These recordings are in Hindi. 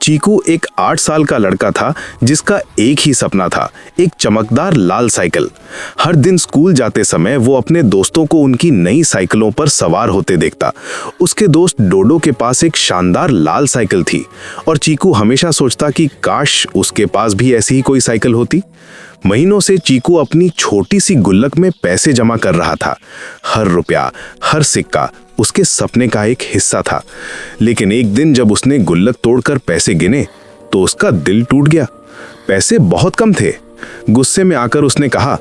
चीकू एक 8 साल का लड़का था जिसका एक ही सपना था, एक चमकदार लाल साइकिल। हर दिन स्कूल जाते समय वो अपने दोस्तों को उनकी नई साइकिलों पर सवार होते देखता। उसके दोस्त डोडो के पास एक शानदार लाल साइकिल थी और चीकू हमेशा सोचता कि काश उसके पास भी ऐसी ही कोई साइकिल होती। महीनों से चीकू अपनी छोटी सी गुल्लक में पैसे जमा कर रहा था। हर रुपया, हर सिक्का उसके सपने का एक हिस्सा था। लेकिन एक दिन जब उसने गुल्लक तोड़कर पैसे गिने तो उसका दिल टूट गया। पैसे बहुत कम थे। गुस्से में आकर उसने कहा,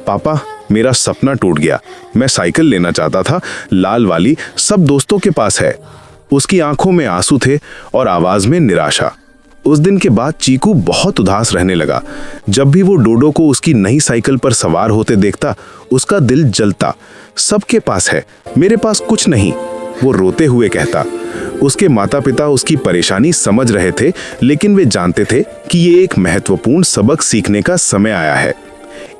पापा मेरा सपना टूट गया। मैं साइकिल लेना चाहता था, लाल वाली, सब दोस्तों के पास है। उसकी आंखों में आंसू थे और आवाज में निराशा। उस दिन के बाद चीकू बहुत उदास रहने लगा। जब भी वो डोडो को उसकी नई साइकिल पर सवार होते देखता, उसका दिल जलता। सबके पास है, मेरे पास कुछ नहीं, वो रोते हुए कहता। उसके माता पिता उसकी परेशानी समझ रहे थे, लेकिन वे जानते थे कि ये एक महत्वपूर्ण सबक सीखने का समय आया है।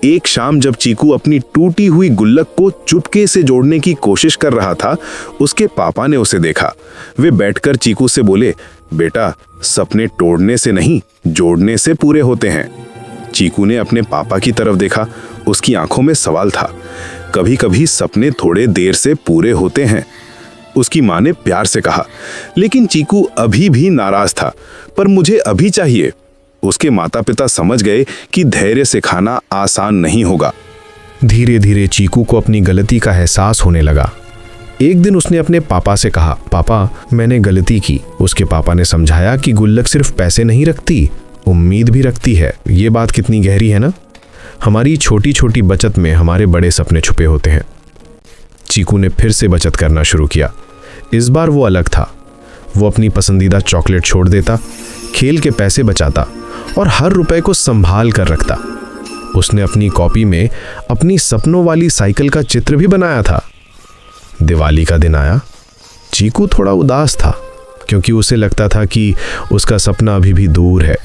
एक शाम जब चीकू अपनी टूटी हुई गुल्लक को चुपके से जोड़ने की कोशिश कर रहा था, उसके पापा ने उसे देखा। वे बैठकर चीकू से बोले, बेटा सपने तोड़ने से नहीं, जोड़ने से पूरे होते हैं। चीकू ने अपने पापा की तरफ देखा। उसकी आंखों में सवाल था। कभी कभी सपने थोड़े देर से पूरे होते हैं, उसकी माँ ने प्यार से कहा। लेकिन चीकू अभी भी नाराज था। पर मुझे अभी चाहिए। उसके माता पिता समझ गए कि धैर्य सिखाना आसान नहीं होगा। धीरे धीरे चीकू को अपनी गलती का एहसास होने लगा। एक दिन उसने अपने पापा से कहा, पापा मैंने गलती की। उसके पापा ने समझाया कि गुल्लक सिर्फ पैसे नहीं रखती, उम्मीद भी रखती है। ये बात कितनी गहरी है ना। हमारी छोटी छोटी बचत में हमारे बड़े सपने छुपे होते हैं। चीकू ने फिर से बचत करना शुरू किया। इस बार वो अलग था। वो अपनी पसंदीदा चॉकलेट छोड़ देता, खेल के पैसे बचाता और हर रुपए को संभाल कर रखता। उसने अपनी कॉपी में अपनी सपनों वाली साइकिल का चित्र भी बनाया था। दिवाली का दिन आया। चीकू थोड़ा उदास था क्योंकि उसे लगता था कि उसका सपना अभी भी दूर है।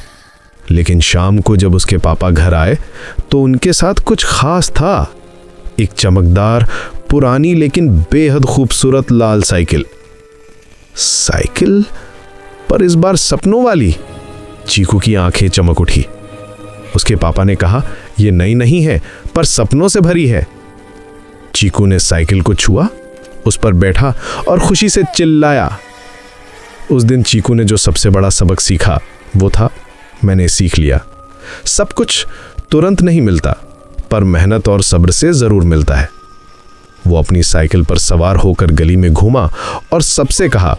लेकिन शाम को जब उसके पापा घर आए तो उनके साथ कुछ खास था। एक चमकदार, पुरानी लेकिन बेहद खूबसूरत लाल साइकिल। साइकिल, पर इस बार सपनों वाली। चीकू की आंखें चमक उठी। उसके पापा ने कहा, यह नई नहीं है पर सपनों से भरी है। चीकू ने साइकिल को छुआ, उस पर बैठा और खुशी से चिल्लाया। उस दिन चीकू ने जो सबसे बड़ा सबक सीखा वो था, मैंने सीख लिया, सब कुछ तुरंत नहीं मिलता, पर मेहनत और सब्र से जरूर मिलता है। वो अपनी साइकिल पर सवार होकर गली में घूमा और सबसे कहा,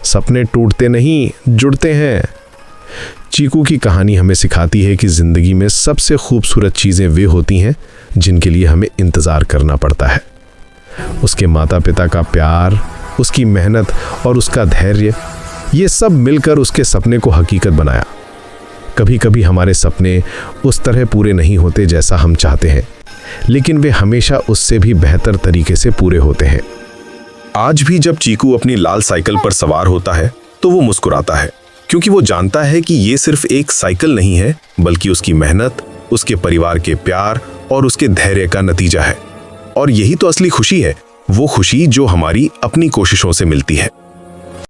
सपने टूटते नहीं, जुड़ते हैं। चीकू की कहानी हमें सिखाती है कि जिंदगी में सबसे खूबसूरत चीजें वे होती हैं जिनके लिए हमें इंतजार करना पड़ता है। उसके माता पिता का प्यार, उसकी मेहनत और उसका धैर्य, ये सब मिलकर उसके सपने को हकीकत बनाया। कभी कभी हमारे सपने उस तरह पूरे नहीं होते जैसा हम चाहते हैं, लेकिन वे हमेशा उससे भी बेहतर तरीके से पूरे होते हैं। आज भी जब चीकू अपनी लाल साइकिल पर सवार होता है तो वो मुस्कुराता है, क्योंकि वो जानता है कि ये सिर्फ एक साइकिल नहीं है, बल्कि उसकी मेहनत, उसके परिवार के प्यार और उसके धैर्य का नतीजा है। और यही तो असली खुशी है, वो खुशी जो हमारी अपनी कोशिशों से मिलती है।